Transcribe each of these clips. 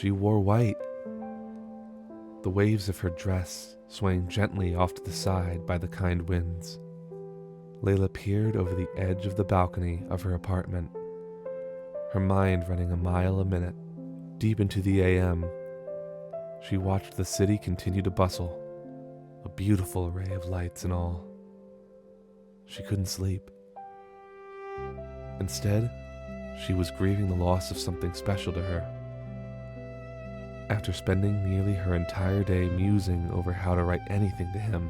She wore white. The waves of her dress swaying gently off to the side by the kind winds. Layla peered over the edge of the balcony of her apartment, her mind running a mile a minute. Deep into the AM, she watched the city continue to bustle, a beautiful array of lights and all. She couldn't sleep. Instead, she was grieving the loss of something special to her. After spending nearly her entire day musing over how to write anything to him,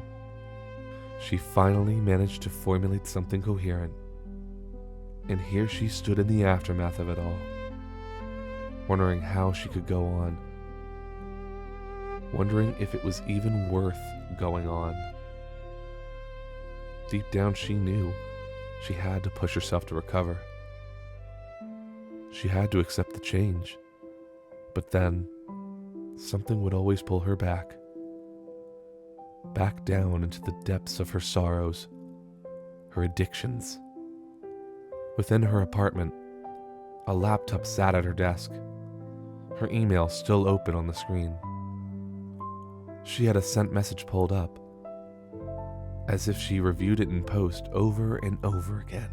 she finally managed to formulate something coherent. And here she stood in the aftermath of it all, wondering how she could go on, wondering if it was even worth going on. Deep down she knew she had to push herself to recover. She had to accept the change, but then something would always pull her back down into the depths of her sorrows, her addictions. Within her apartment, a laptop sat at her desk, her email still open on the screen. She had a sent message pulled up, as if she reviewed it in post over and over again.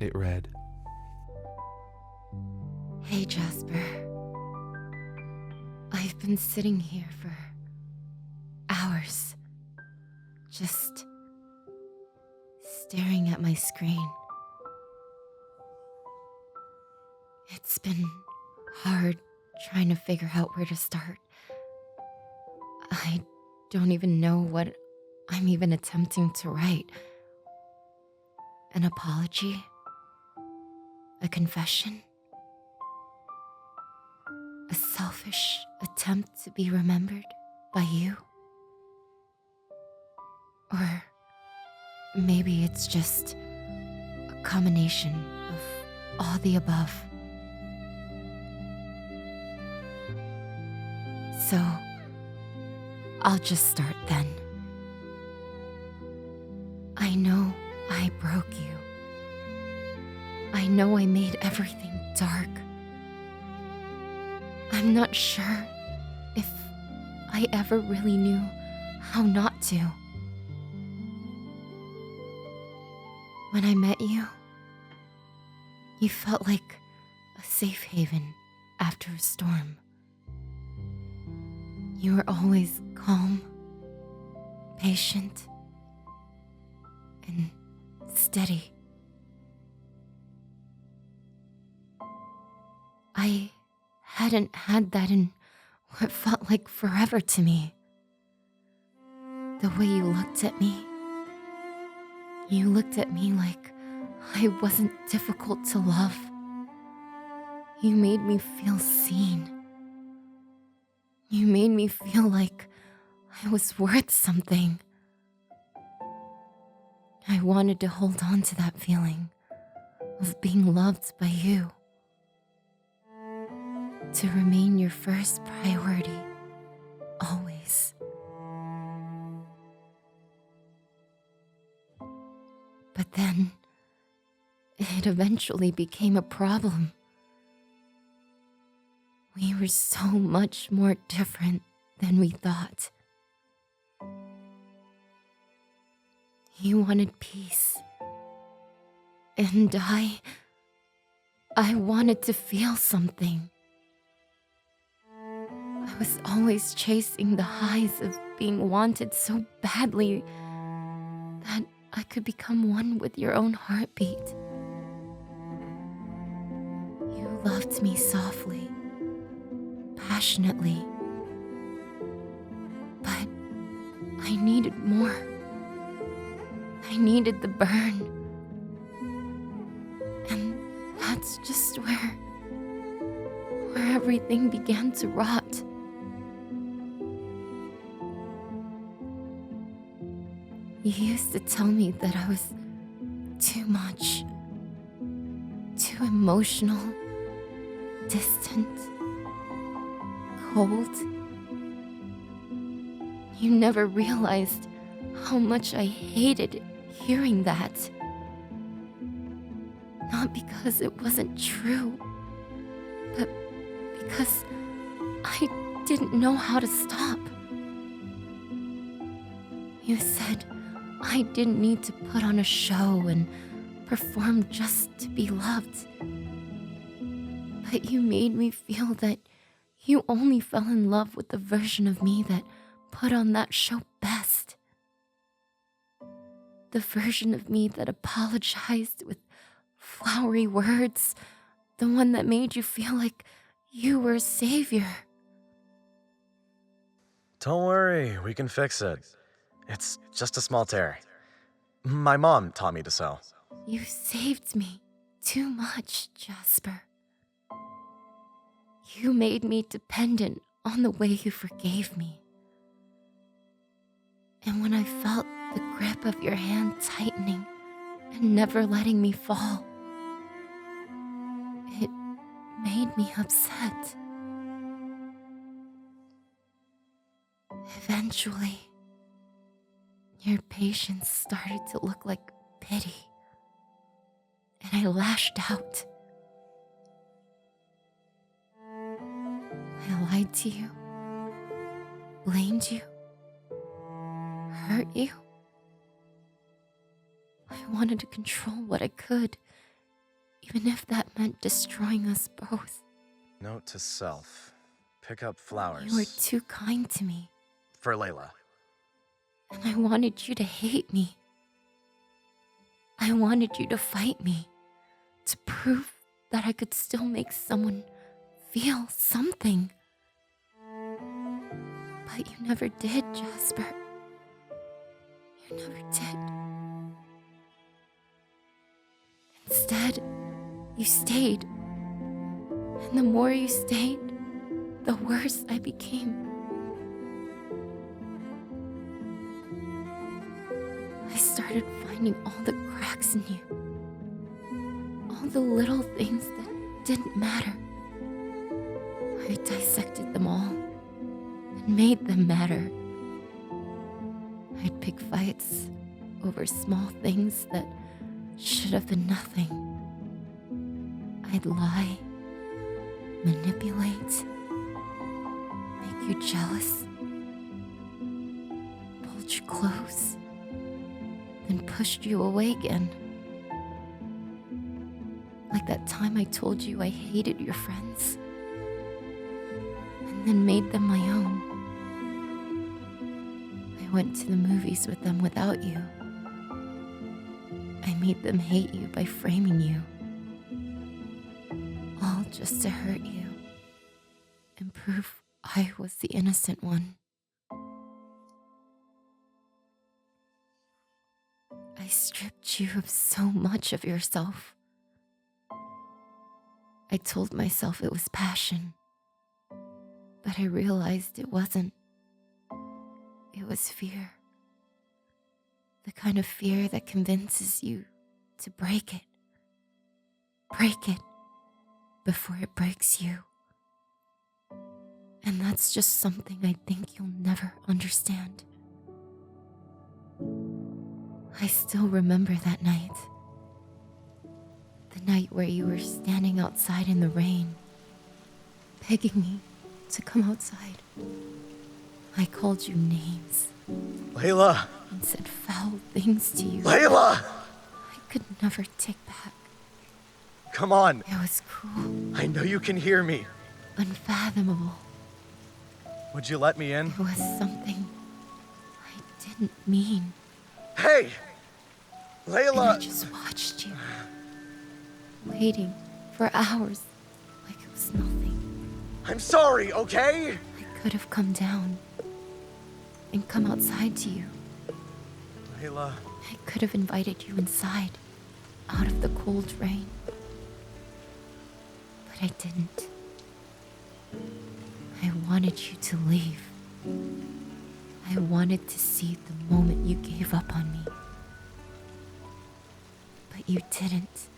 It read, "Hey Jasper, I've been sitting here for hours, just staring at my screen. It's been hard trying to figure out where to start. I don't even know what I'm even attempting to write. An apology? A confession? A selfish attempt to be remembered by you? Or maybe it's just a combination of all the above. So, I'll just start then. I know I broke you. I know I made everything dark. I'm not sure if I ever really knew how not to. When I met you, you felt like a safe haven after a storm. You were always calm, patient, and steady. I hadn't had that in what felt like forever to me. The way you looked at me. You looked at me like I wasn't difficult to love. You made me feel seen. You made me feel like I was worth something. I wanted to hold on to that feeling of being loved by you. To remain your first priority, always. But then, it eventually became a problem. We were so much more different than we thought. You wanted peace. And I wanted to feel something. I was always chasing the highs of being wanted so badly that I could become one with your own heartbeat. You loved me softly, passionately, but I needed more. I needed the burn. And that's just where everything began to rot. You used to tell me that I was too much, too emotional, distant, cold. You never realized how much I hated hearing that. Not because it wasn't true, but because I didn't know how to stop. You said I didn't need to put on a show and perform just to be loved. But you made me feel that you only fell in love with the version of me that put on that show best. The version of me that apologized with flowery words, the one that made you feel like you were a savior. Don't worry, we can fix it. It's just a small tear. My mom taught me to sew. You saved me too much, Jasper. You made me dependent on the way you forgave me. And when I felt the grip of your hand tightening and never letting me fall, it made me upset. Eventually, your patience started to look like pity, and I lashed out. I lied to you, blamed you, hurt you. I wanted to control what I could, even if that meant destroying us both. Note to self. Pick up flowers. You were too kind to me, For Layla. and I wanted you to hate me. I wanted you to fight me, to prove that I could still make someone feel something. But you never did, Jasper. You never did. Instead, you stayed. And the more you stayed, the worse I became. I started finding all the cracks in you. All the little things that didn't matter. I dissected them all and made them matter. I'd pick fights over small things that should have been nothing. I'd lie, manipulate, make you jealous, pulled you close, then pushed you away again. Like that time I told you I hated your friends, and then made them my own. I went to the movies with them without you. I made them hate you by framing you. All just to hurt you and prove I was the innocent one. I stripped you of so much of yourself. I told myself it was passion, but I realized it wasn't. It was fear. The kind of fear that convinces you to break it. Break it before it breaks you. And that's just something I think you'll never understand. I still remember that night. The night where you were standing outside in the rain, begging me to come outside. I called you names. Layla! And said foul things to you. Layla! I could never take back. Come on. It was cruel, I know you can hear me. unfathomable. Would you let me in? It was something I didn't mean. Hey! And I Layla! just watched you, waiting for hours like it was nothing. I'm sorry, okay? I could have come down and come outside to you. Layla. I could have invited you inside, out of the cold rain. But I didn't. I wanted you to leave. I wanted to see the moment you gave up on me. But you didn't.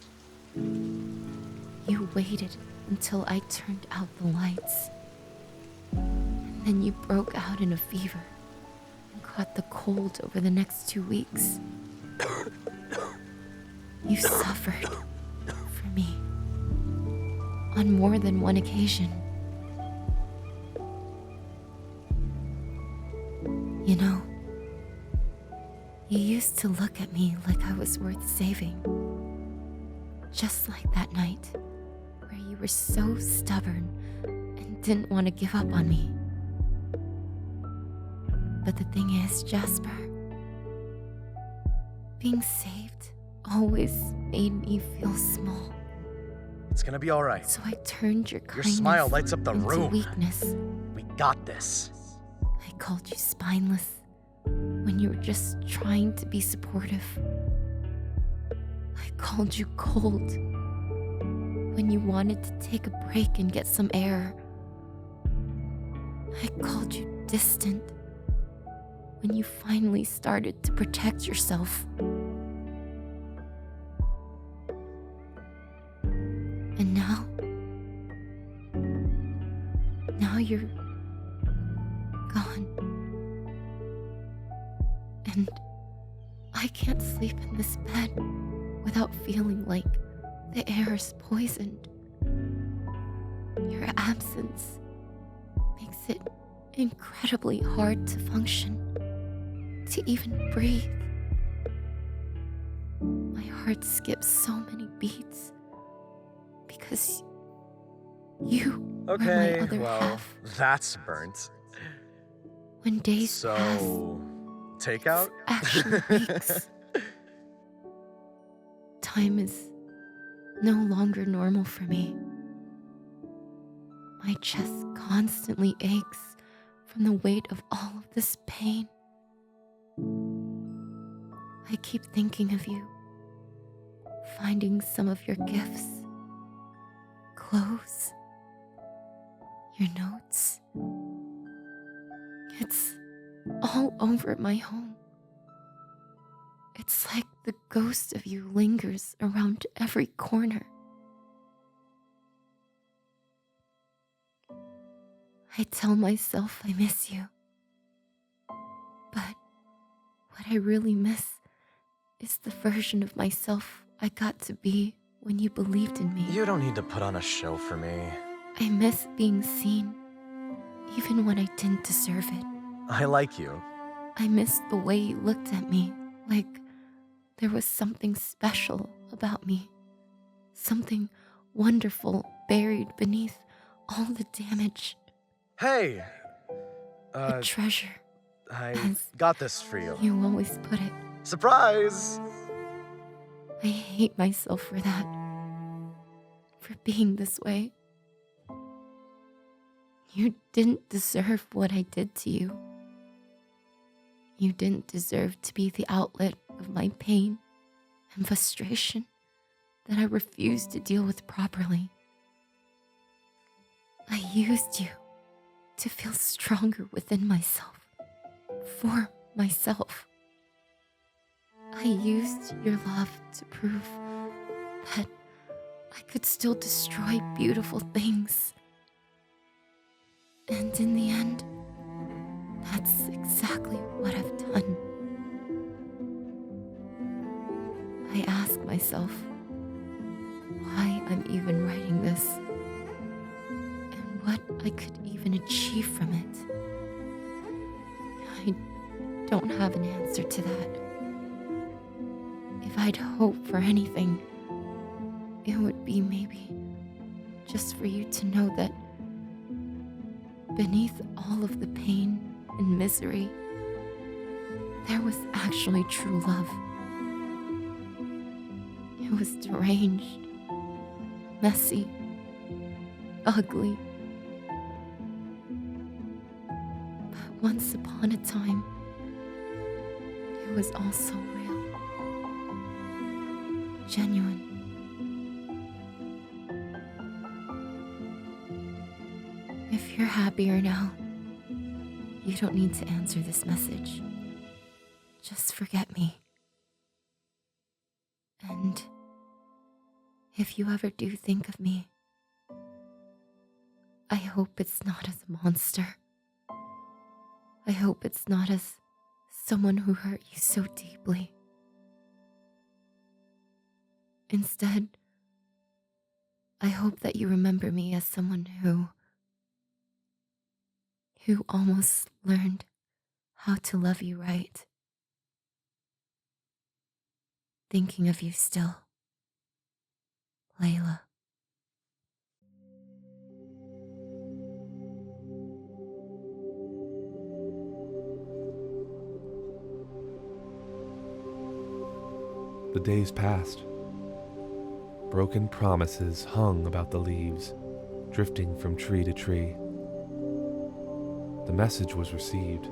You waited until I turned out the lights. And then you broke out in a fever and caught the cold over the next 2 weeks. You suffered for me on more than one occasion. You know, you used to look at me like I was worth saving. Just like that night, where you were so stubborn and didn't want to give up on me. But the thing is, Jasper, being saved always made me feel small. It's gonna be all right. So I turned your kindness smile lights up the into room. weakness. We got this. I called you spineless when you were just trying to be supportive. I called you cold when you wanted to take a break and get some air. I called you distant when you finally started to protect yourself. And now you're gone. And I can't sleep in this bed without feeling like the air is poisoned. Your absence makes it incredibly hard to function, to even breathe. My heart skips so many beats because you were my other half. That's burnt. When days pass, So, takeout? actually weeks. Time is no longer normal for me. My chest constantly aches from the weight of all of this pain. I keep thinking of you, finding some of your gifts, clothes, your notes. It's all over my home. It's like the ghost of you lingers around every corner. I tell myself I miss you. But what I really miss is the version of myself I got to be when you believed in me. You don't need to put on a show for me. I miss being seen, even when I didn't deserve it. I like you. I miss the way you looked at me, like there was something special about me. Something wonderful buried beneath all the damage. Hey! A treasure, I as got this for you. you always put it. Surprise! I hate myself for that. For being this way. You didn't deserve what I did to you. You didn't deserve to be the outlet of my pain and frustration that I refused to deal with properly. I used you to feel stronger within myself, for myself. I used your love to prove that I could still destroy beautiful things. And in the end, that's exactly what I've done. I ask myself why I'm even writing this and what I could even achieve from it. I don't have an answer to that. If I'd hope for anything, it would be maybe just for you to know that beneath all of the pain and misery, there was actually true love. It was deranged, messy, ugly. But once upon a time, it was also real, genuine. If you're happier now, you don't need to answer this message. Just forget me. And if you ever do think of me, I hope it's not as a monster. I hope it's not as someone who hurt you so deeply. Instead, I hope that you remember me as someone who almost learned how to love you right. Thinking of you still, Layla. The days passed. Broken promises hung about the leaves, drifting from tree to tree. The message was received.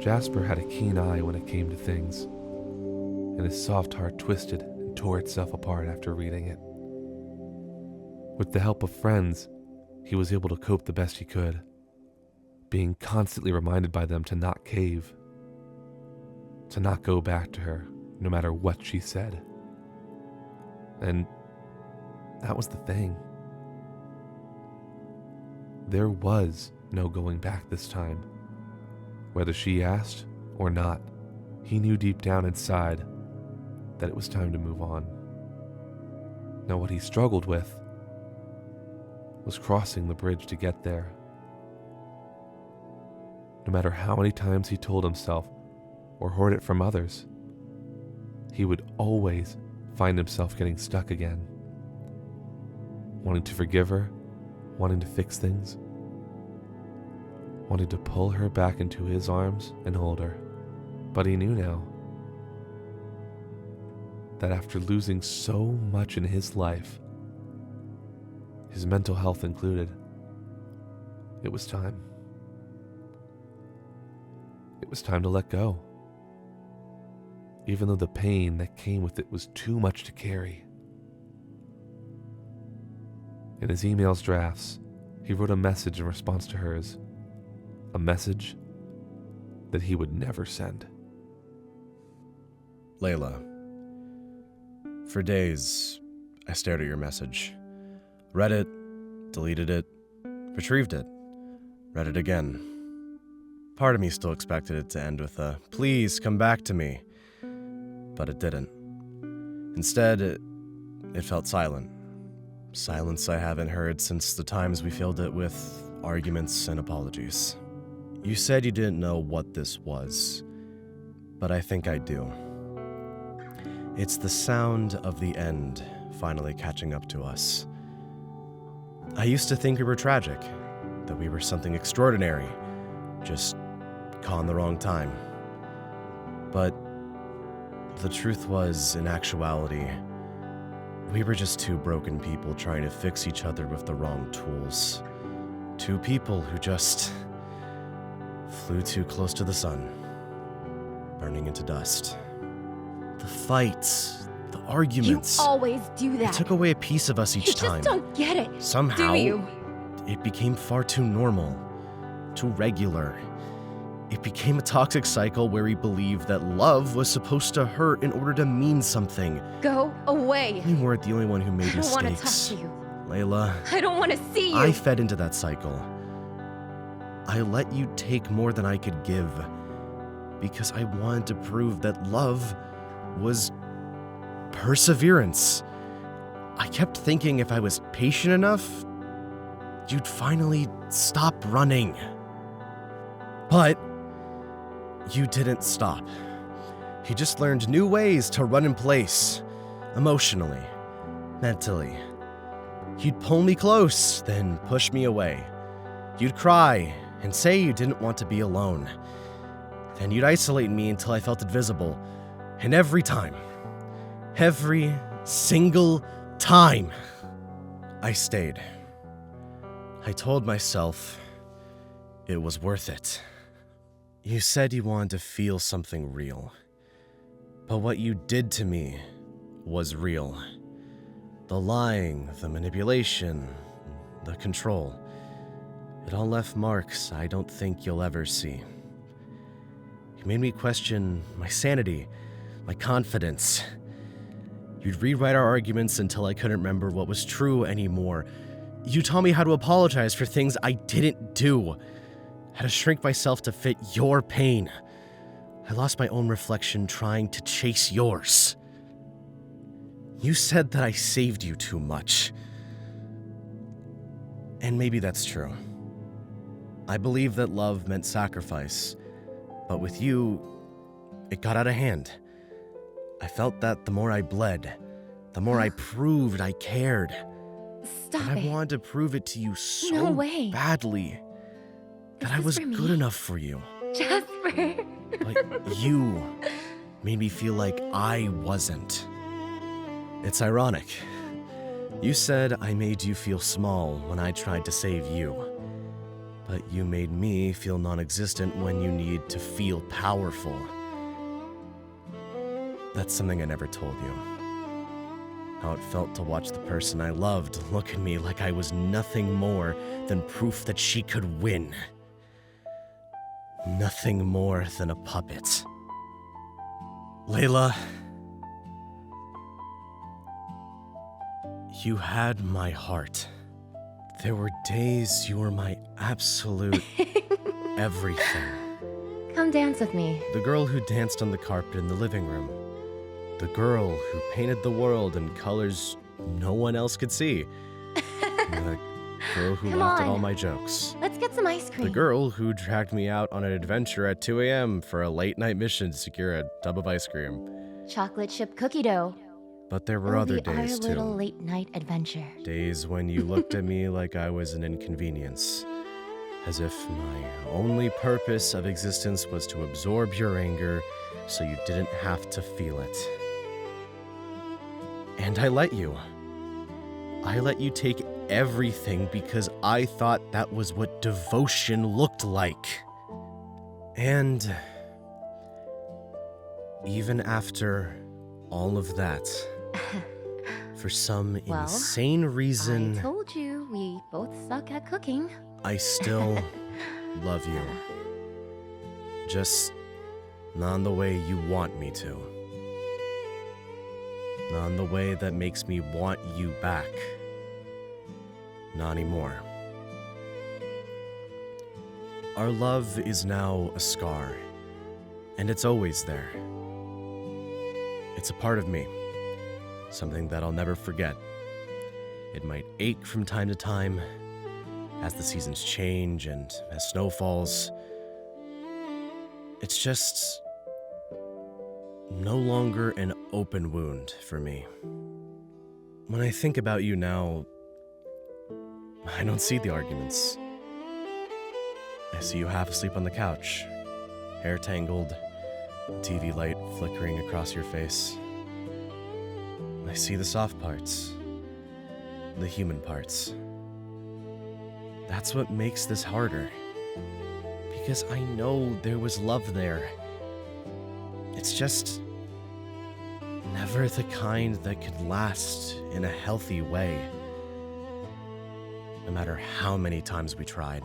Jasper had a keen eye when it came to things, and his soft heart twisted and tore itself apart after reading it. With the help of friends, he was able to cope the best he could, being constantly reminded by them to not cave, to not go back to her, no matter what she said. And that was the thing. There was no going back this time. Whether she asked or not, he knew deep down inside that it was time to move on. Now, what he struggled with was crossing the bridge to get there. No matter how many times he told himself or heard it from others, he would always find himself getting stuck again, wanting to forgive her, wanting to fix things, wanting to pull her back into his arms and hold her. But he knew now that after losing so much in his life, his mental health included, it was time. It was time to let go, even though the pain that came with it was too much to carry. In his email's drafts, he wrote a message in response to hers, a message that he would never send. Layla, for days, I stared at your message. Read it, deleted it, retrieved it, read it again. Part of me still expected it to end with a, "Please come back to me," but it didn't. Instead, it felt silent. Silence I haven't heard since the times we filled it with arguments and apologies. You said you didn't know what this was, but I think I do. It's the sound of the end finally catching up to us. I used to think we were tragic, that we were something extraordinary, just caught in the wrong time. But the truth was, in actuality, we were just two broken people trying to fix each other with the wrong tools. Two people who just flew too close to the sun, burning into dust. The fights, the arguments. You always do that. It took away a piece of us each time. You just don't get it. Somehow, do you? It became far too normal, too regular. It became a toxic cycle where we believed that love was supposed to hurt in order to mean something. Go away. You weren't the only one who made I don't want to mistakes. talk to you. Layla, I don't want to see you. I fed into that cycle. I let you take more than I could give because I wanted to prove that love was perseverance. I kept thinking if I was patient enough, you'd finally stop running. But you didn't stop. You just learned new ways to run in place, emotionally, mentally. You'd pull me close, then push me away. You'd cry and say you didn't want to be alone. Then you'd isolate me until I felt invisible. And every time, every single time, I stayed. I told myself it was worth it. You said you wanted to feel something real. But what you did to me was real. The lying, the manipulation, the control. It all left marks I don't think you'll ever see. You made me question my sanity, my confidence. You'd rewrite our arguments until I couldn't remember what was true anymore. You taught me how to apologize for things I didn't do, how to shrink myself to fit your pain. I lost my own reflection trying to chase yours. You said that I saved you too much. And maybe that's true. I believe that love meant sacrifice, But with you, it got out of hand. I felt that the more I bled, the more I proved I cared. Stop And I it. wanted to prove it to you so No way. badly that Is I this was for me? good enough for you. Jasper. But you made me feel like I wasn't. It's ironic. You said I made you feel small when I tried to save you. But you made me feel non-existent when you need to feel powerful. That's something I never told you. How it felt to watch the person I loved look at me like I was nothing more than proof that she could win. Nothing more than a puppet. Layla, you had my heart. There were days you were my absolute everything. Come dance with me. The girl who danced on the carpet in the living room. The girl who painted the world in colors no one else could see. The girl who Come laughed at on. all my jokes. Let's get some ice cream. The girl who dragged me out on an adventure at 2 a.m. for a late night mission to secure a tub of ice cream. Chocolate chip cookie dough. But there were It'll other be days our little too. late night adventure. Days when you looked at me like I was an inconvenience. As if my only purpose of existence was to absorb your anger so you didn't have to feel it. And I let you. I let you take everything because I thought that was what devotion looked like. And even after all of that, for some Well, insane reason, I told you we both suck at cooking. I still love you. Just not in the way you want me to. Not in the way that makes me want you back. Not anymore. Our love is now a scar, and it's always there. It's a part of me, something that I'll never forget. It might ache from time to time, as the seasons change and as snow falls. It's just no longer an open wound for me. When I think about you now, I don't see the arguments. I see you half asleep on the couch, hair tangled, TV light flickering across your face. I see the soft parts, the human parts. That's what makes this harder. Because I know there was love there. It's just never the kind that could last in a healthy way. No matter how many times we tried.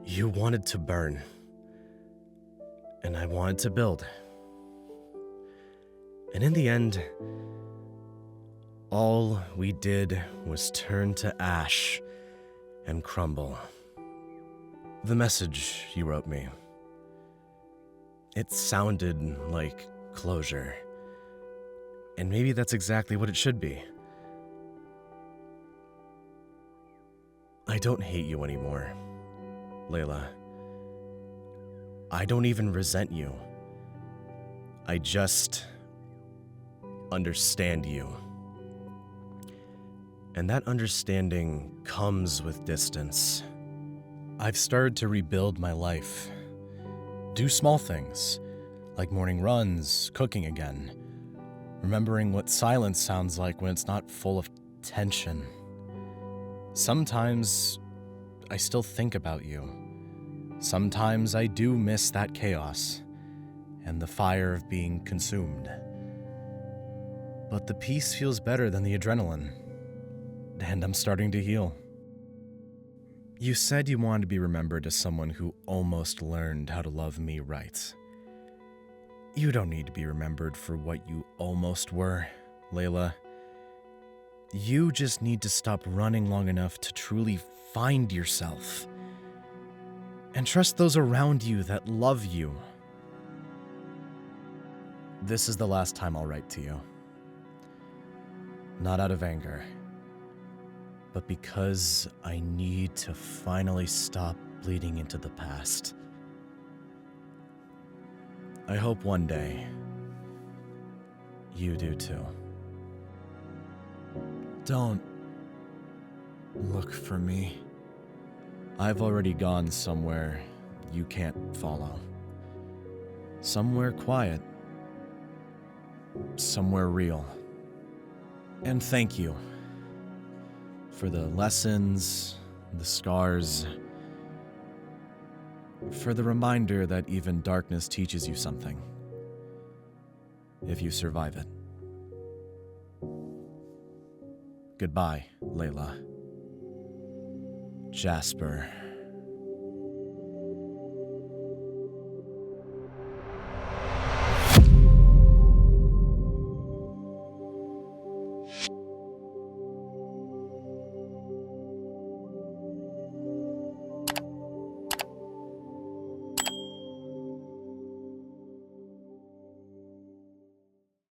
You wanted to burn. And I wanted to build. And in the end, all we did was turn to ash and crumble. The message you wrote me, it sounded like closure. And maybe that's exactly what it should be. I don't hate you anymore, Layla. I don't even resent you. I just understand you. And that understanding comes with distance. I've started to rebuild my life. Do small things, like morning runs, cooking again, remembering what silence sounds like when it's not full of tension. Sometimes I still think about you. Sometimes I do miss that chaos and the fire of being consumed. But the peace feels better than the adrenaline, and I'm starting to heal. You said you wanted to be remembered as someone who almost learned how to love me right. You don't need to be remembered for what you almost were, Layla. You just need to stop running long enough to truly find yourself. And trust those around you that love you. This is the last time I'll write to you. Not out of anger, but because I need to finally stop bleeding into the past. I hope one day you do too. Don't look for me. I've already gone somewhere you can't follow. Somewhere quiet. Somewhere real. And thank you for the lessons, the scars, for the reminder that even darkness teaches you something, if you survive it. Goodbye, Layla. Jasper.